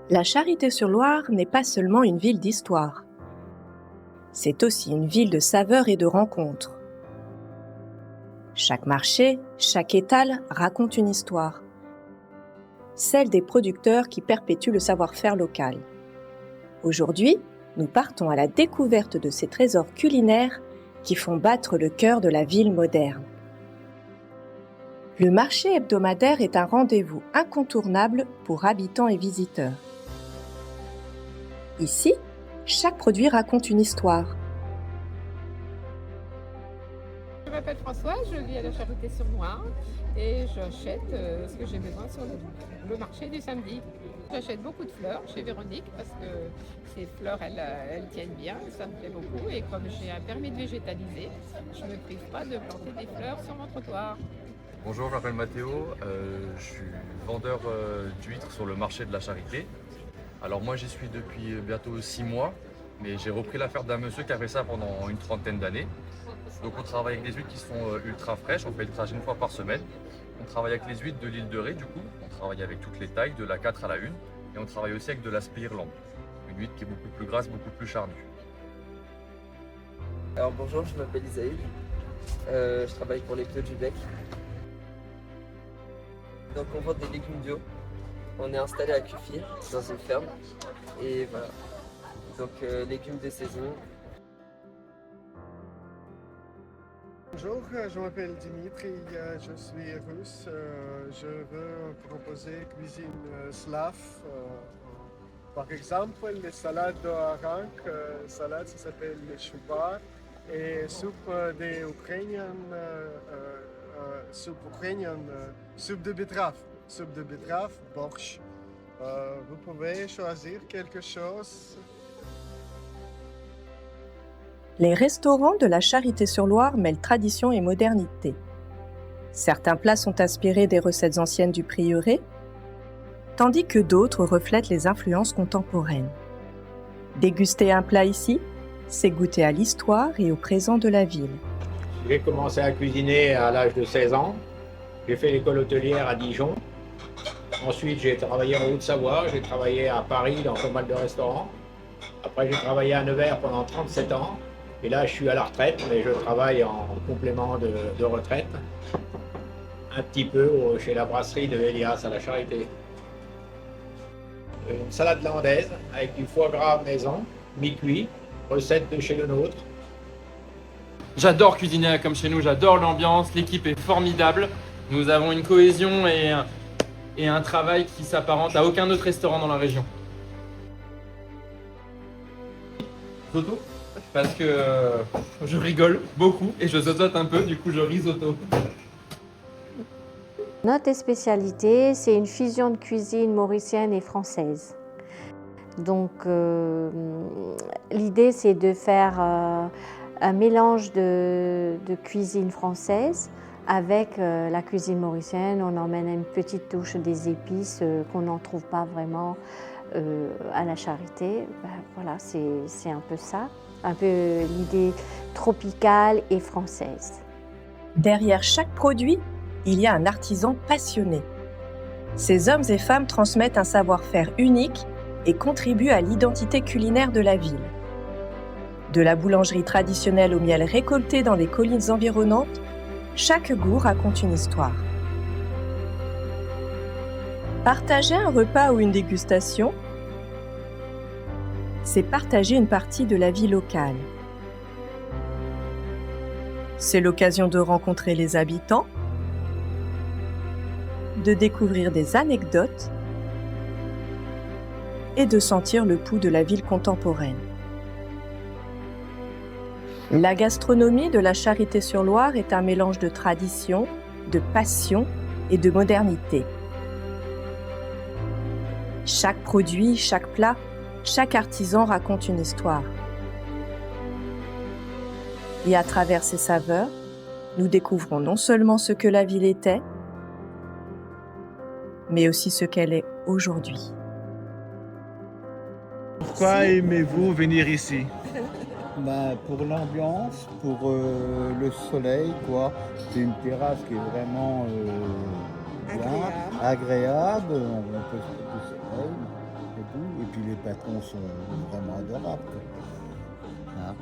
La Charité-sur-Loire n'est pas seulement une ville d'histoire. C'est aussi une ville de saveurs et de rencontres. Chaque marché, chaque étal raconte une histoire. Celle des producteurs qui perpétuent le savoir-faire local. Aujourd'hui, nous partons à la découverte de ces trésors culinaires qui font battre le cœur de la ville moderne. Le marché hebdomadaire est un rendez-vous incontournable pour habitants et visiteurs. Ici, chaque produit raconte une histoire. Je m'appelle Françoise, je vis à la Charité-sur-Loire et j'achète ce que j'ai besoin sur le marché du samedi. J'achète beaucoup de fleurs chez Véronique parce que ces fleurs, elles tiennent bien, ça me plaît beaucoup. Et comme j'ai un permis de végétaliser, je ne me prive pas de planter des fleurs sur mon trottoir. Bonjour, je m'appelle Mathéo, je suis vendeur d'huîtres sur le marché de la Charité. Alors moi j'y suis depuis bientôt 6 mois, mais j'ai repris l'affaire d'un monsieur qui a fait ça pendant une trentaine d'années. Donc on travaille avec des huîtres qui sont ultra fraîches, on fait le trajet une fois par semaine. On travaille avec les huîtres de l'île de Ré du coup, on travaille avec toutes les tailles, de la 4 à la 1. Et on travaille aussi avec de la Spirlande, une huître qui est beaucoup plus grasse, beaucoup plus charnue. Alors bonjour, je m'appelle Isaïe, je travaille pour les Clos du Bec. Donc on vend des légumes bio, on est installé à Cuffy, dans une ferme, et voilà, donc légumes de saison. Bonjour, je m'appelle Dimitri, je suis russe. Je veux proposer cuisine slave. Par exemple, les salades de hareng, salade ça s'appelle le choubar, et soupe des Ukrainiens, soupe de betterave, borsch. Vous pouvez choisir quelque chose. Les restaurants de la Charité-sur-Loire mêlent tradition et modernité. Certains plats sont inspirés des recettes anciennes du prieuré, tandis que d'autres reflètent les influences contemporaines. Déguster un plat ici, c'est goûter à l'histoire et au présent de la ville. J'ai commencé à cuisiner à l'âge de 16 ans. J'ai fait l'école hôtelière à Dijon. Ensuite, j'ai travaillé en Haute-Savoie, j'ai travaillé à Paris dans pas mal de restaurants. Après, j'ai travaillé à Nevers pendant 37 ans. Et là, je suis à la retraite, mais je travaille en complément de retraite. Un petit peu chez la brasserie de Elias à la Charité. Une salade landaise avec du foie gras maison, mi-cuit, recette de chez le nôtre. J'adore cuisiner comme chez nous, j'adore l'ambiance, l'équipe est formidable. Nous avons une cohésion et un travail qui s'apparente à aucun autre restaurant dans la région. Zoto, parce que je rigole beaucoup et je zozote un peu, du coup je risotto. Notre spécialité, c'est une fusion de cuisine mauricienne et française. Donc l'idée, c'est de faire un mélange de cuisine française avec la cuisine mauricienne. On emmène une petite touche des épices qu'on n'en trouve pas vraiment à la Charité. Voilà, c'est un peu ça, un peu l'idée tropicale et française. Derrière chaque produit, il y a un artisan passionné. Ces hommes et femmes transmettent un savoir-faire unique et contribuent à l'identité culinaire de la ville. De la boulangerie traditionnelle au miel récolté dans les collines environnantes, chaque goût raconte une histoire. Partager un repas ou une dégustation, c'est partager une partie de la vie locale. C'est l'occasion de rencontrer les habitants, de découvrir des anecdotes et de sentir le pouls de la ville contemporaine. La gastronomie de la Charité-sur-Loire est un mélange de tradition, de passion et de modernité. Chaque produit, chaque plat, chaque artisan raconte une histoire. Et à travers ces saveurs, nous découvrons non seulement ce que la ville était, mais aussi ce qu'elle est aujourd'hui. Pourquoi aimez-vous venir ici? Pour l'ambiance, pour le soleil, quoi. C'est une terrasse qui est vraiment bien, agréable. On peut se coucher au soleil et tout. patrons sont vraiment adorables, quoi. Hein.